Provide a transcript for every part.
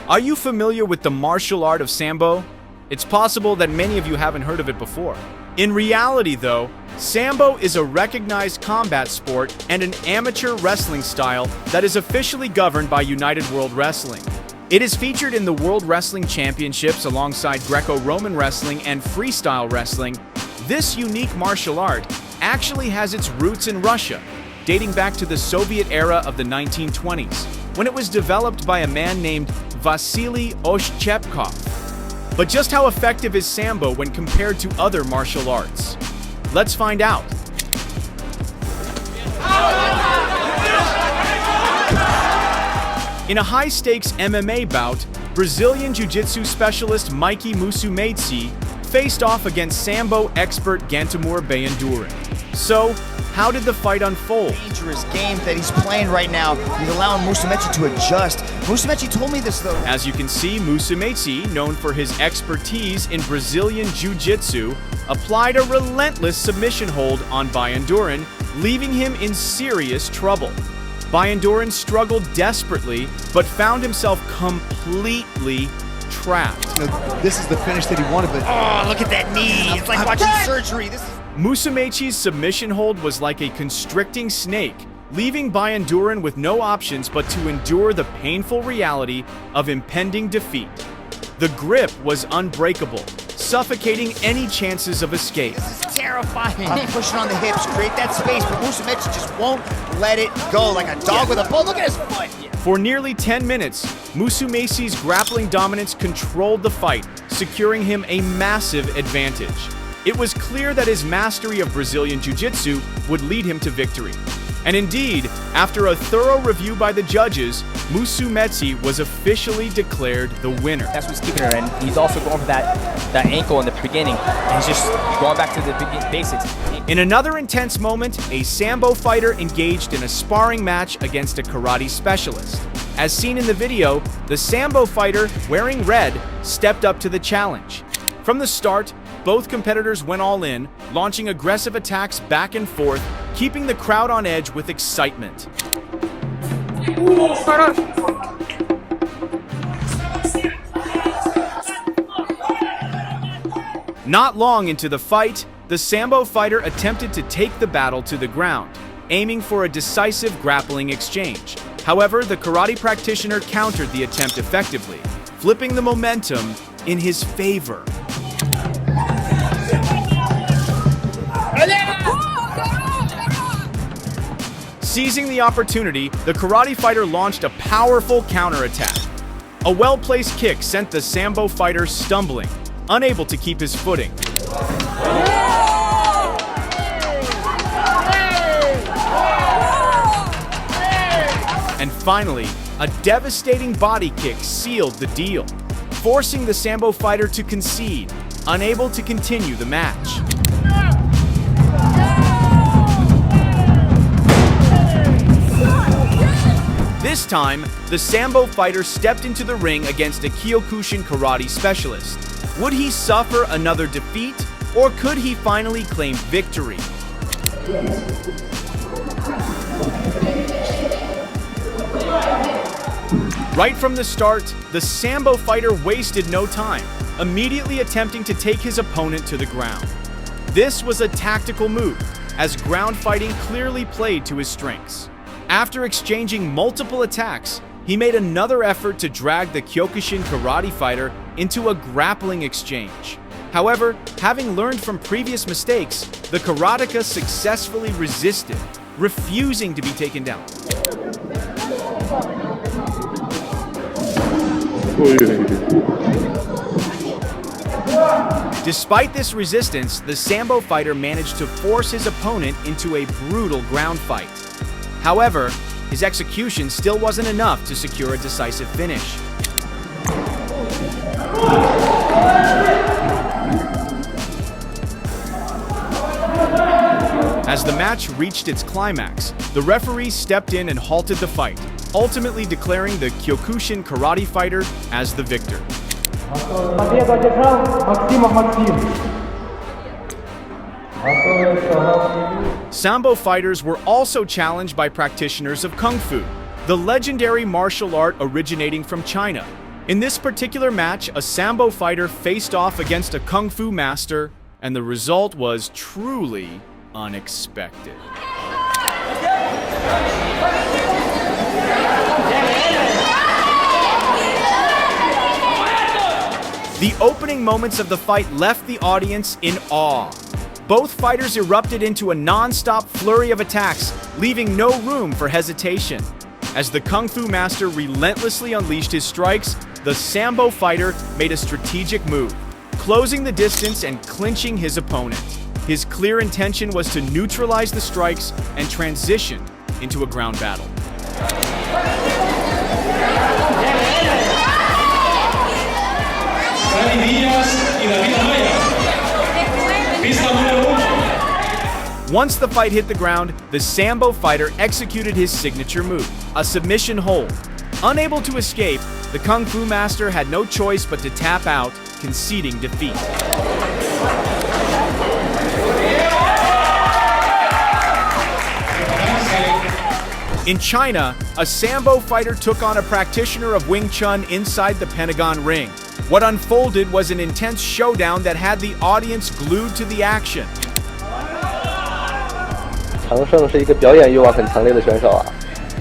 Are you familiar with the martial art of Sambo? It's possible that many of you haven't heard of it before. In reality, though, Sambo is a recognized combat sport and an amateur wrestling style that is officially governed by United World Wrestling. It is featured in the World Wrestling Championships alongside Greco-Roman wrestling and freestyle wrestling. This unique martial art actually has its roots in Russia, dating back to the Soviet era of the 1920s, when it was developed by a man named Vasily Oshchepkov. But just how effective is Sambo when compared to other martial arts? Let's find out. In a high-stakes MMA bout, Brazilian Jiu-Jitsu specialist Mikey Musumeci faced off against Sambo expert Gantemur Bayanduran. So, how did the fight unfold? Dangerous game that he's playing right now. He's allowing Musumeci to adjust. Musumeci told me this though. As you can see, Musumeci, known for his expertise in Brazilian Jiu-Jitsu, applied a relentless submission hold on Bayanduran, leaving him in serious trouble. Bayanduran struggled desperately, but found himself completely trapped. This is the finish that he wanted, but... Oh, look at that knee. It's like watching surgery. Musumeci's submission hold was like a constricting snake, leaving Bayanduran with no options but to endure the painful reality of impending defeat. The grip was unbreakable, suffocating any chances of escape. This is terrifying. Pushing on the hips, create that space, but Musumeci just won't let it go like a dog with a bone. Look at his foot. For nearly 10 minutes, Musumeci's grappling dominance controlled the fight, securing him a massive advantage. It was clear that his mastery of Brazilian Jiu-Jitsu would lead him to victory. And indeed, after a thorough review by the judges, Musumeci was officially declared the winner. That's what's keeping her, and he's also going for that ankle in the beginning, and he's just going back to the basics. In another intense moment, a Sambo fighter engaged in a sparring match against a karate specialist. As seen in the video, the Sambo fighter, wearing red, stepped up to the challenge. From the start, both competitors went all in, launching aggressive attacks back and forth, keeping the crowd on edge with excitement. Not long into the fight, the Sambo fighter attempted to take the battle to the ground, aiming for a decisive grappling exchange. However, the karate practitioner countered the attempt effectively, flipping the momentum in his favor. Seizing the opportunity, the karate fighter launched a powerful counterattack. A well-placed kick sent the Sambo fighter stumbling, unable to keep his footing. And finally, a devastating body kick sealed the deal, forcing the Sambo fighter to concede, unable to continue the match. This time, the Sambo fighter stepped into the ring against a Kyokushin karate specialist. Would he suffer another defeat, or could he finally claim victory? Right from the start, the Sambo fighter wasted no time, immediately attempting to take his opponent to the ground. This was a tactical move, as ground fighting clearly played to his strengths. After exchanging multiple attacks, he made another effort to drag the Kyokushin karate fighter into a grappling exchange. However, having learned from previous mistakes, the karateka successfully resisted, refusing to be taken down. Despite this resistance, the Sambo fighter managed to force his opponent into a brutal ground fight. However, his execution still wasn't enough to secure a decisive finish. As the match reached its climax, the referee stepped in and halted the fight, ultimately declaring the Kyokushin karate fighter as the victor. Sambo fighters were also challenged by practitioners of Kung Fu, the legendary martial art originating from China. In this particular match, a Sambo fighter faced off against a Kung Fu master, and the result was truly unexpected. The opening moments of the fight left the audience in awe. Both fighters erupted into a non-stop flurry of attacks, leaving no room for hesitation. As the Kung Fu master relentlessly unleashed his strikes, the Sambo fighter made a strategic move, closing the distance and clinching his opponent. His clear intention was to neutralize the strikes and transition into a ground battle. Once the fight hit the ground, the Sambo fighter executed his signature move, a submission hold. Unable to escape, the Kung Fu master had no choice but to tap out, conceding defeat. In China, a Sambo fighter took on a practitioner of Wing Chun inside the Pentagon ring. What unfolded was an intense showdown that had the audience glued to the action.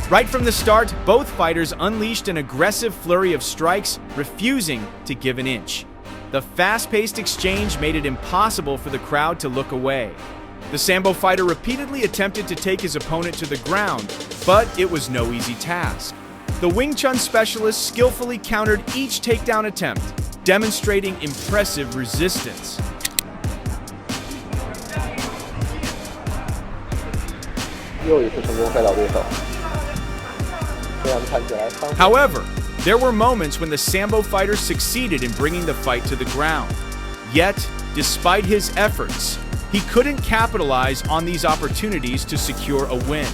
Right from the start, both fighters unleashed an aggressive flurry of strikes, refusing to give an inch. The fast-paced exchange made it impossible for the crowd to look away. The Sambo fighter repeatedly attempted to take his opponent to the ground, but it was no easy task. The Wing Chun specialist skillfully countered each takedown attempt, demonstrating impressive resistance. However, there were moments when the Sambo fighter succeeded in bringing the fight to the ground. Yet, despite his efforts, he couldn't capitalize on these opportunities to secure a win.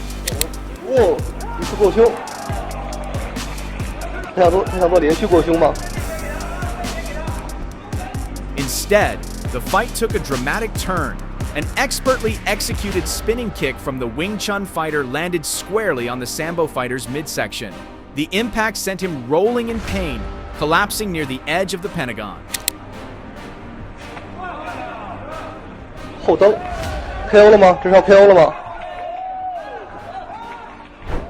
Instead, the fight took a dramatic turn. An expertly executed spinning kick from the Wing Chun fighter landed squarely on the Sambo fighter's midsection. The impact sent him rolling in pain, collapsing near the edge of the Pentagon.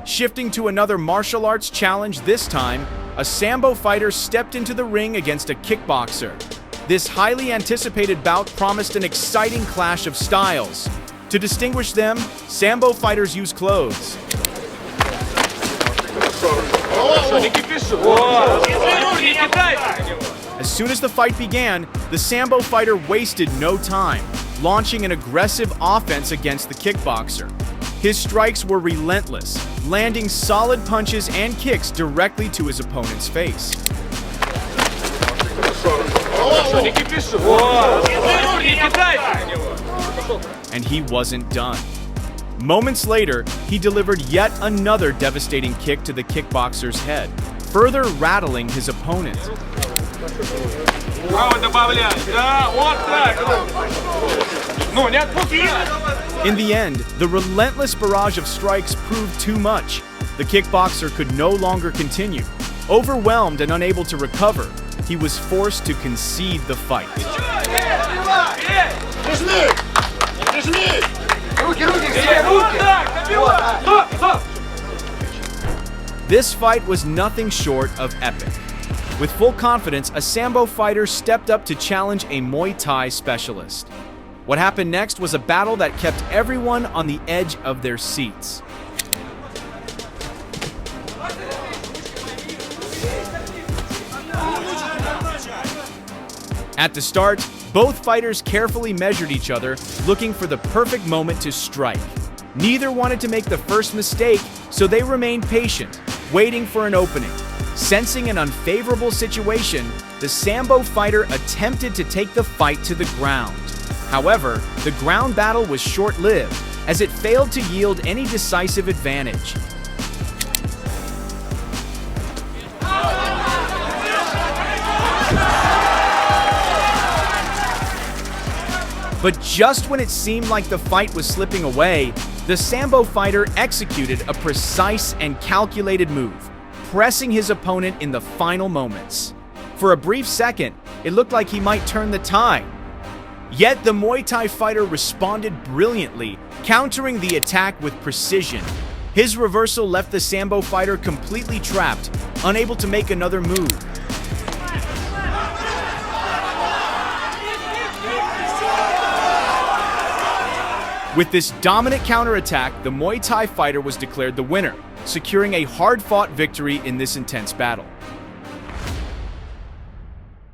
Shifting to another martial arts challenge this time, a Sambo fighter stepped into the ring against a kickboxer. This highly anticipated bout promised an exciting clash of styles. To distinguish them, Sambo fighters use clothes. As soon as the fight began, the Sambo fighter wasted no time, launching an aggressive offense against the kickboxer. His strikes were relentless, landing solid punches and kicks directly to his opponent's face. And he wasn't done. Moments later, he delivered yet another devastating kick to the kickboxer's head, further rattling his opponent. In the end, the relentless barrage of strikes proved too much. The kickboxer could no longer continue. Overwhelmed and unable to recover, he was forced to concede the fight. This fight was nothing short of epic. With full confidence, a Sambo fighter stepped up to challenge a Muay Thai specialist. What happened next was a battle that kept everyone on the edge of their seats. At the start, both fighters carefully measured each other, looking for the perfect moment to strike. Neither wanted to make the first mistake, so they remained patient, waiting for an opening. Sensing an unfavorable situation, the Sambo fighter attempted to take the fight to the ground. However, the ground battle was short-lived, as it failed to yield any decisive advantage. But just when it seemed like the fight was slipping away, the Sambo fighter executed a precise and calculated move, pressing his opponent in the final moments. For a brief second, it looked like he might turn the tide. Yet the Muay Thai fighter responded brilliantly, countering the attack with precision. His reversal left the Sambo fighter completely trapped, unable to make another move. With this dominant counterattack, the Muay Thai fighter was declared the winner, securing a hard-fought victory in this intense battle.